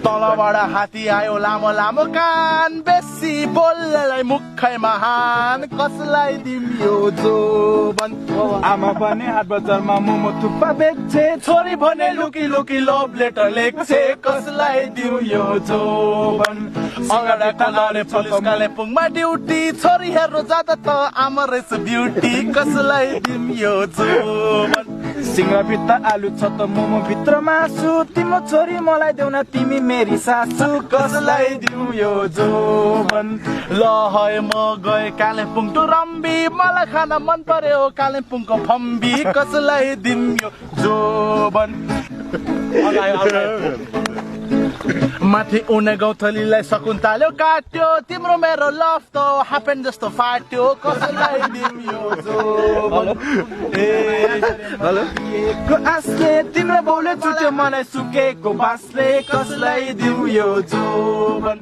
तलबाट हात्ती आयो लामो लामो कान बेसी बोल्नेलाई मुखै महान कसलाई दिमियो जोबन आमा भने हाट बजारमा मोमो थुक्पा बेच्छे छोरी भने लुकी लुकी लभ लेटर लेख्छे कसलाई दिउ यो जोबन अगाडि कलाले पुलिस कालेबुङमा ड्युटी छोरी हेर्नु जाँदा त आमा रहेछ ब्युटी कसलाई दिम यो जोबन सिङ्गला भित्र आलु छ त मोमो भित्र मासु तिम्रो छोरी मलाई देउन तिमी मेरी सासु कसलाई दिउ यो जोबन ल है म गए कालेबुङ टु रम्बी मलाई खान मन पर्यो कालेबुङको फम्बी कसलाई दिम यो जोबन माथि उनी गौथलीलाई सकुन्ताल्यो काट्यो तिम्रो मेरो लभ त हापेन जस्तो फाट्यो कसलाई दिम यो जोबन हेलो आसले तिम्रो बाउले चुट्यो मलाई सुकेको बासले कसलाई दिउ यो जोबन